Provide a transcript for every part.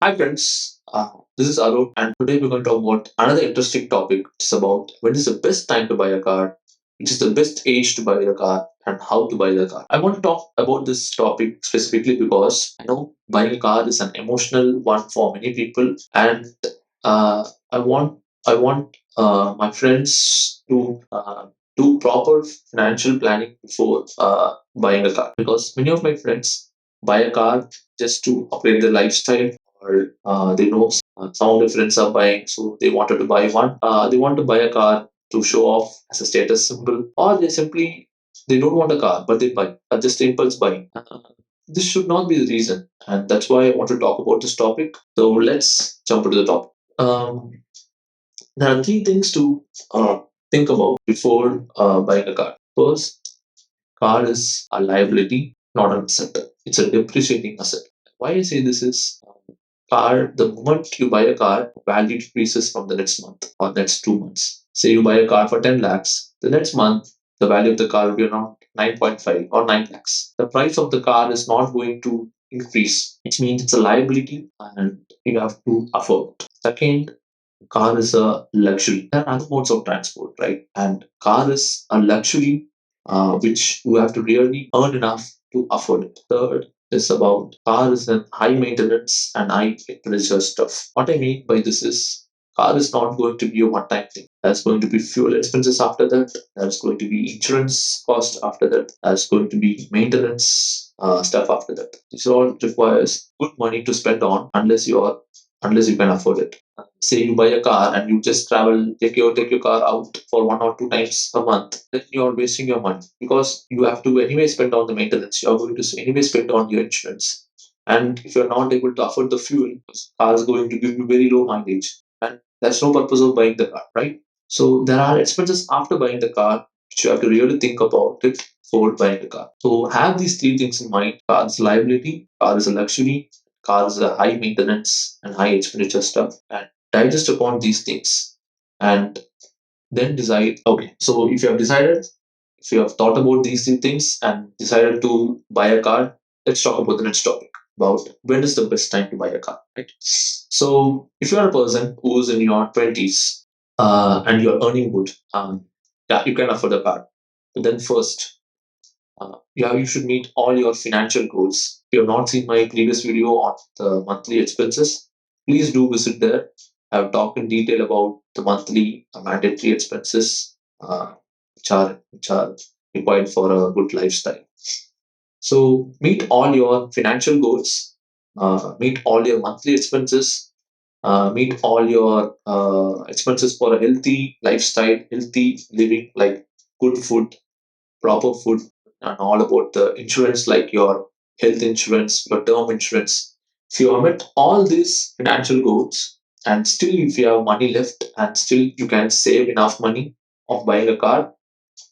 Hi friends, this is Arun, and today we're going to talk about another interesting topic. It's about when is the best time to buy a car, which is the best age to buy a car, and how to buy the car. I want to talk about this topic specifically because I know buying a car is an emotional one for many people, and uh, I want my friends to do proper financial planning before buying a car because many of my friends buy a car just to upgrade their lifestyle or they know some of their friends are buying, so they wanted to buy one. They want to buy a car to show off as a status symbol, or they don't want a car, but they buy, just impulse buying. This should not be the reason, and that's why I want to talk about this topic. So let's jump into the topic. There are three things to think about before buying a car. First, car is a liability, not an asset. It's a depreciating asset. Why I say this is car, the moment you buy a car, value decreases from the next month or next 2 months. Say you buy a car for 10 lakhs, the next month, the value of the car will be around 9.5 or 9 lakhs. The price of the car is not going to increase, which means it's a liability and you have to afford. Second, car is a luxury. There are other modes of transport, right? And car is a luxury which you have to really earn enough to afford it. Third is about car is a high maintenance and high pressure stuff. What I mean by this is car is not going to be a one-time thing. There's going to be fuel expenses after that. There's going to be insurance cost after that. There's going to be maintenance stuff after that. This all requires good money to spend on unless you can afford it. Say you buy a car and you just travel, take your car out for 1 or 2 times a month, then you're wasting your money because you have to anyway spend on the maintenance. You're going to anyway spend on your insurance. And if you're not able to afford the fuel, car is going to give you very low mileage. And that's no purpose of buying the car, right? So there are expenses after buying the car which you have to really think about it before buying the car. So have these three things in mind. Car is liability, car is a luxury, car is a high maintenance and high expenditure stuff. And digest upon these things and then decide. Okay, so if you have decided, if you have thought about these three things and decided to buy a car, let's talk about the next topic about when is the best time to buy a car, right? So if you are a person who's in your 20s and you're earning good, yeah, you can afford a car. But then first, yeah, you should meet all your financial goals. If you have not seen my previous video on the monthly expenses, please do visit there. I've talked in detail about the monthly mandatory expenses which are required for a good lifestyle. So meet all your financial goals, meet all your monthly expenses, meet all your expenses for a healthy lifestyle, healthy living, like good food, proper food, and all about the insurance like your health insurance, your term insurance. If you have met all these financial goals and still if you have money left and still you can save enough money of buying a car,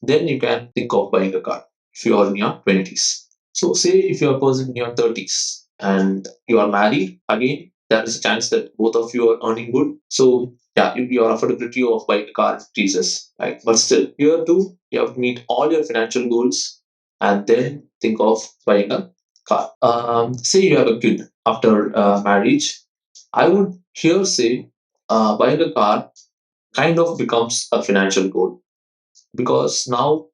then you can think of buying a car if you are in your 20s. So say if you're a person in your 30s and you are married, again, there is a chance that both of you are earning good. So yeah, your affordability of buying a car increases, right? But still, here too, you have to meet all your financial goals and then think of buying a car. Say you have a kid after marriage, I would here say buying a car kind of becomes a financial goal because now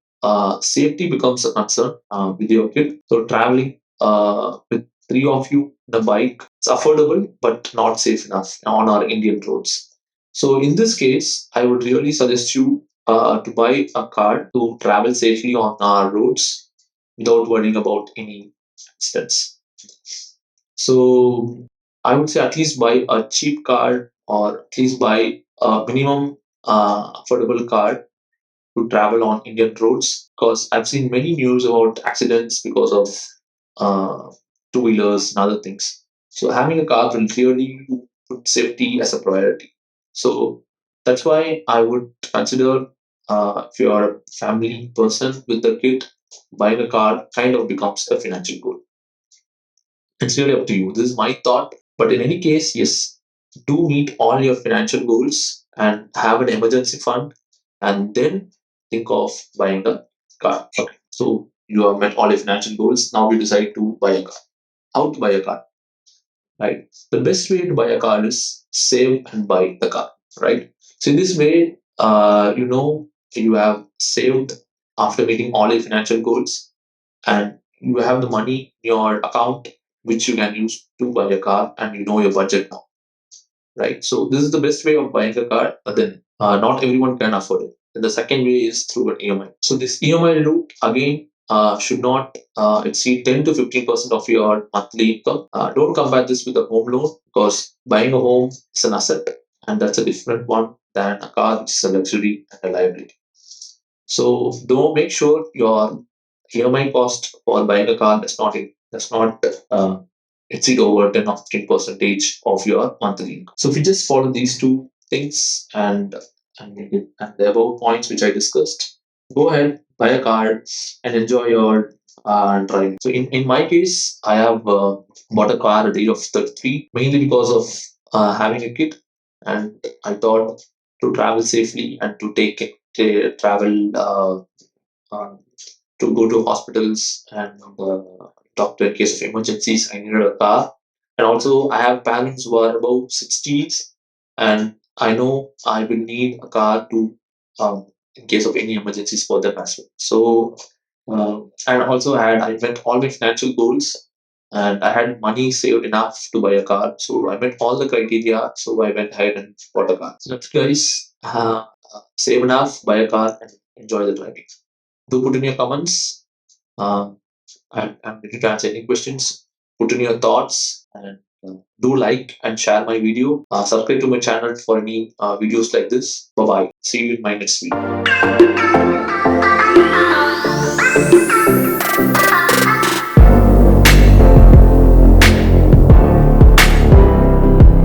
safety becomes a concern with your kid. So traveling with three of you in a bike, it's affordable but not safe enough on our Indian roads. So in this case, I would really suggest you to buy a car to travel safely on our roads without worrying about any accidents. So I would say at least buy a cheap car or at least buy a minimum affordable car to travel on Indian roads because I've seen many news about accidents because of uh, two wheelers and other things. So having a car will clearly put safety as a priority. So that's why I would consider if you are a family person with a kid, buying a car kind of becomes a financial goal. It's really up to you. This is my thought. But in any case, yes, do meet all your financial goals and have an emergency fund and then think of buying a car. Okay. So you have met all your financial goals. Now you decide to buy a car. How to buy a car? right? The best way to buy a car is save and buy the car, right? So in this way, you have saved after meeting all your financial goals, and you have the money in your account which you can use to buy a car, and you know your budget now, right? So this is the best way of buying a car. But then not everyone can afford it. And the second way is through an EMI. So this EMI route again should not exceed 10 to 15% of your monthly income. Don't compare this with a home loan, because buying a home is an asset, and that's a different one than a car, which is a luxury and a liability. So don't make sure your EMI cost for buying a car does not uh, exceed over 10 or 15 percentage of your monthly income. So if you just follow these two things and the above points which I discussed, go ahead, buy a car and enjoy your driving. So in my case, I have bought a car at the age of 33, mainly because of having a kid, and I thought to travel safely and to travel uh, to go to hospitals and doctor in case of emergencies. I needed a car, and also I have parents who are above 60s, and I know I will need a car to in case of any emergencies for them as well. So and also I met all my financial goals, and I had money saved enough to buy a car. So I met all the criteria. So I went ahead and bought a car. So that's guys, save enough, buy a car, and enjoy the driving. Do put in your comments. Um, I'm ready to answer any questions. Put in your thoughts, and do like and share my video. Subscribe to my channel for any videos like this. Bye bye. See you in my next video.